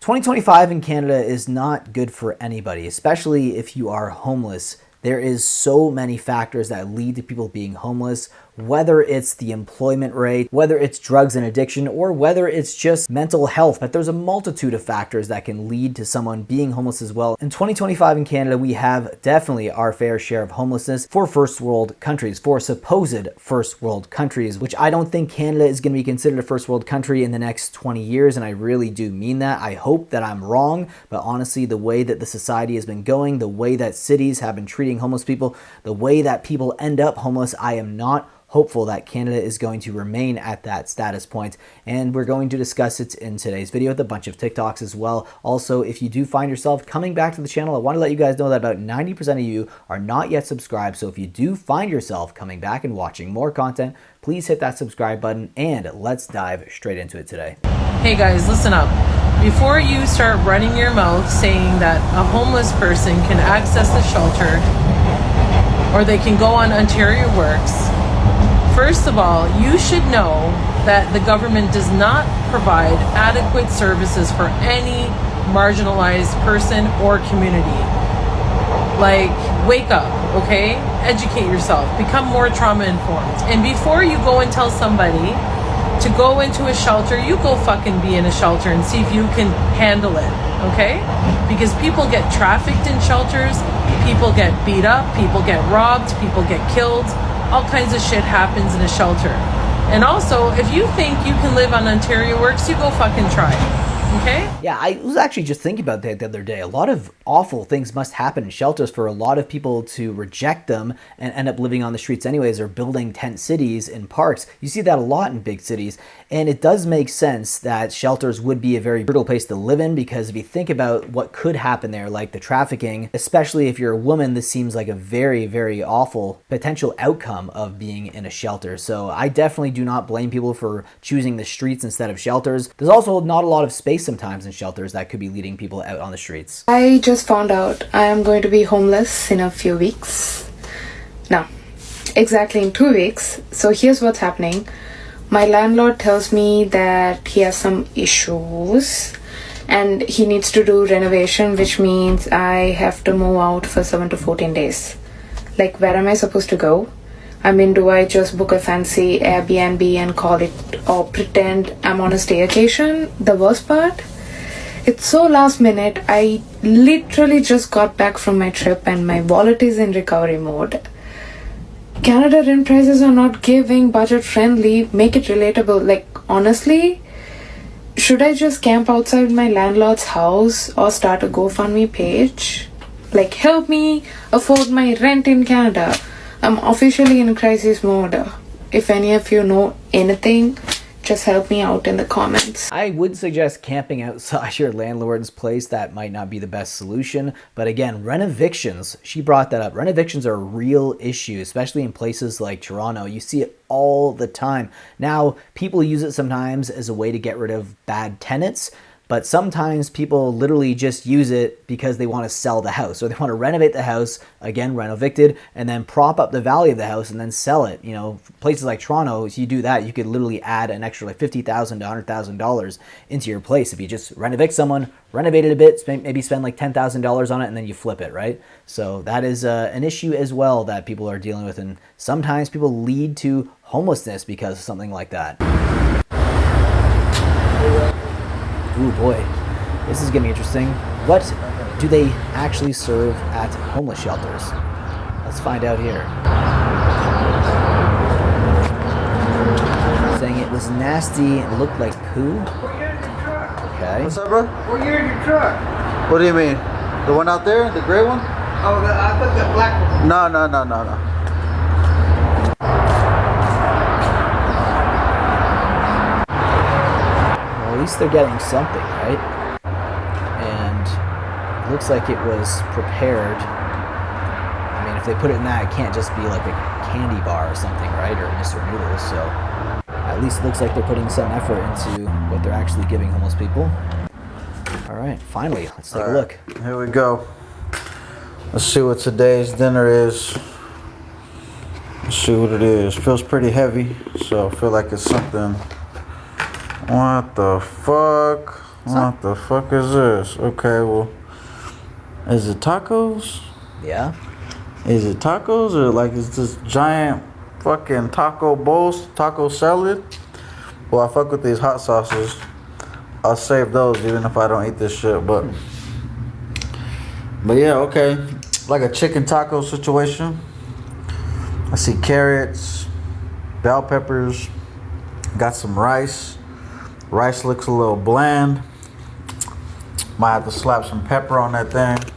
2025 in Canada is not good for anybody, especially if you are homeless. There is so many factors that lead to people being homeless, whether it's the employment rate, whether it's drugs and addiction, or whether it's just mental health. But there's a multitude of factors that can lead to someone being homeless as well. In 2025 in Canada, we have definitely our fair share of homelessness for first world countries, for supposed first world countries, which I don't think Canada is going to be considered a first world country in the next 20 years. And I really do mean that. I hope that I'm wrong, but honestly, the way that the society has been going, the way that cities have been treating homeless people, the way that people end up homeless, I am not hopeful that Canada is going to remain at that status point, and we're going to discuss it in today's video with a bunch of TikToks as well. Also, if you do find yourself coming back to the channel, I want to let you guys know that about 90% of you are not yet subscribed, so if you do find yourself coming back and watching more content, please hit that subscribe button, and let's dive straight into it today. Hey guys, listen up. Before you start running your mouth saying that a homeless person can access the shelter or they can go on Ontario Works, first of all, you should know that the government does not provide adequate services for any marginalized person or community. Like, wake up, okay? Educate yourself. Become more trauma informed. And before you go and tell somebody to go into a shelter, you go fucking be in a shelter and see if you can handle it, okay? Because people get trafficked in shelters, people get beat up, people get robbed, people get killed. All kinds of shit happens in a shelter. And also, if you think you can live on Ontario Works, you go fucking try. Okay? Yeah, I was actually just thinking about that the other day. A lot of awful things must happen in shelters for a lot of people to reject them and end up living on the streets anyways, or building tent cities in parks. You see that a lot in big cities, and it does make sense that shelters would be a very brutal place to live in, because if you think about what could happen there, like the trafficking, especially if you're a woman, this seems like a very, very awful potential outcome of being in a shelter. So I definitely do not blame people for choosing the streets instead of shelters. There's also not a lot of space sometimes in shelters that could be leading people out on the streets. I just found out I am going to be homeless in a few weeks. No, exactly in 2 weeks. So here's what's happening. My landlord tells me that he has some issues and he needs to do renovation, which means I have to move out for 7 to 14 days. Like, where am I supposed to go? I mean, do I just book a fancy Airbnb and call it, or pretend I'm on a staycation? The worst part? It's so last minute. I literally just got back from my trip and my wallet is in recovery mode. Canada rent prices are not giving, budget friendly, make it relatable. Like, honestly, should I just camp outside my landlord's house or start a GoFundMe page? Like, help me afford my rent in Canada. I'm officially in crisis mode. If any of you know anything, just help me out in the comments. I would suggest camping outside your landlord's place. That might not be the best solution. But again, renovictions, she brought that up. Renovictions are a real issue, especially in places like Toronto. You see it all the time. Now, people use it sometimes as a way to get rid of bad tenants, but sometimes people literally just use it because they want to sell the house, or they want to renovate the house, again, renovicted, and then prop up the value of the house and then sell it. You know, places like Toronto, if you do that, you could literally add an extra like $50,000 to $100,000 into your place. If you just renovict someone, renovate it a bit, maybe spend like $10,000 on it, and then you flip it, right? So that is an issue as well that people are dealing with, and sometimes people lead to homelessness because of something like that. Ooh boy, this is getting interesting. What do they actually serve at homeless shelters? Let's find out here. Saying it was nasty and looked like poo. Okay. What's up, bro? Well, you're in your truck. What do you mean? The one out there? The gray one? Oh, I thought the black one. No. At least they're getting something, right? And it looks like it was prepared. I mean, if they put it in that, it can't just be like a candy bar or something, right? Or Mr. Noodles. So at least it looks like they're putting some effort into what they're actually giving homeless people. All right, finally, let's take a look. Here we go. Let's see what today's dinner is. Let's see what it is. Feels pretty heavy, so I feel like it's something. What the fuck? What the fuck is this? Okay, well, is it tacos? Yeah. Is it tacos or like is this giant fucking taco bowls, taco salad? Well, I fuck with these hot sauces. I'll save those even if I don't eat this shit, but yeah, okay. Like a chicken taco situation. I see carrots, bell peppers, got some rice. Rice looks a little bland. Might have to slap some pepper on that thing.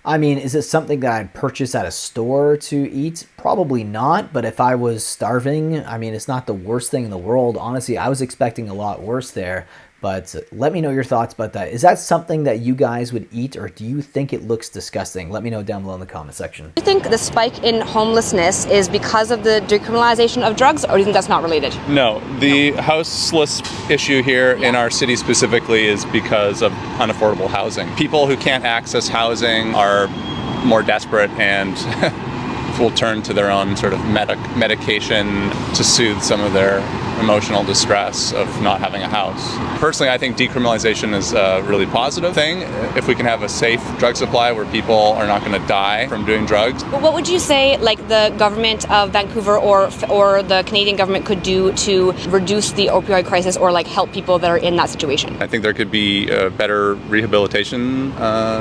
I mean, is it something that I'd purchase at a store to eat? Probably not, but if I was starving, I mean, it's not the worst thing in the world. Honestly, I was expecting a lot worse there, but let me know your thoughts about that. Is that something that you guys would eat, or do you think it looks disgusting? Let me know down below in the comment section. Do you think the spike in homelessness is because of the decriminalization of drugs, or do you think that's not related? No, the houseless issue here in our city specifically is because of unaffordable housing. People who can't access housing are more desperate and will turn to their own sort of medication to soothe some of their emotional distress of not having a house. Personally, I think decriminalization is a really positive thing. If we can have a safe drug supply where people are not going to die from doing drugs. Well, what would you say, like, the government of Vancouver or the Canadian government could do to reduce the opioid crisis or like help people that are in that situation? I think there could be better rehabilitation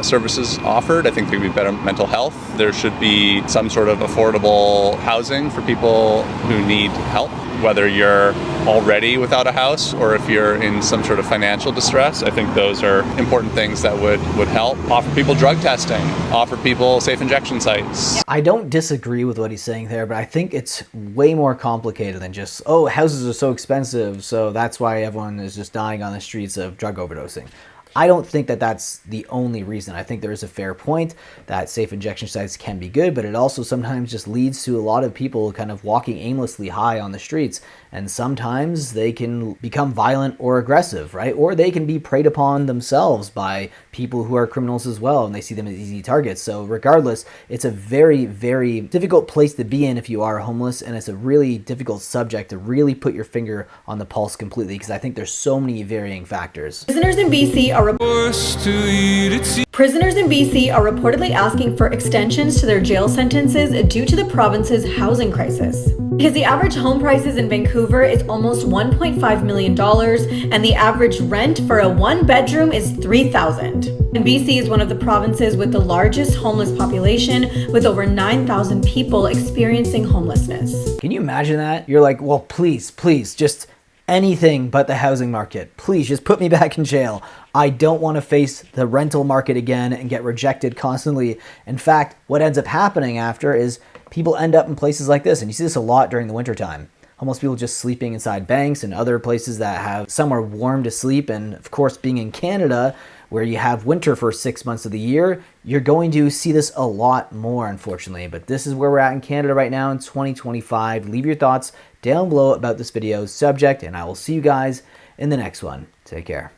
services offered. I think there could be better mental health. There should be some sort of affordable housing for people who need help, whether you're already without a house or if you're in some sort of financial distress. I think those are important things that would help. Offer people drug testing, offer people safe injection sites. I don't disagree with what he's saying there, but I think it's way more complicated than just, oh, houses are so expensive, so that's why everyone is just dying on the streets of drug overdosing. I don't think that that's the only reason. I think there is a fair point that safe injection sites can be good, but it also sometimes just leads to a lot of people kind of walking aimlessly high on the streets. And sometimes they can become violent or aggressive, right? Or they can be preyed upon themselves by people who are criminals as well, and they see them as easy targets. So regardless, it's a very, very difficult place to be in if you are homeless, and it's a really difficult subject to really put your finger on the pulse completely, because I think there's so many varying factors. Prisoners in BC are reportedly asking for extensions to their jail sentences due to the province's housing crisis. Because the average home prices in Vancouver is almost $1.5 million, and the average rent for a one-bedroom is $3,000. And BC is one of the provinces with the largest homeless population, with over 9,000 people experiencing homelessness. Can you imagine that? You're like, well, please, just anything but the housing market. Please just put me back in jail. I don't want to face the rental market again and get rejected constantly. In fact, what ends up happening after is people end up in places like this, and you see this a lot during the wintertime. Homeless people just sleeping inside banks and other places that have somewhere warm to sleep. And of course, being in Canada, where you have winter for 6 months of the year, you're going to see this a lot more, unfortunately. But this is where we're at in Canada right now in 2025. Leave your thoughts down below about this video's subject, and I will see you guys in the next one. Take care.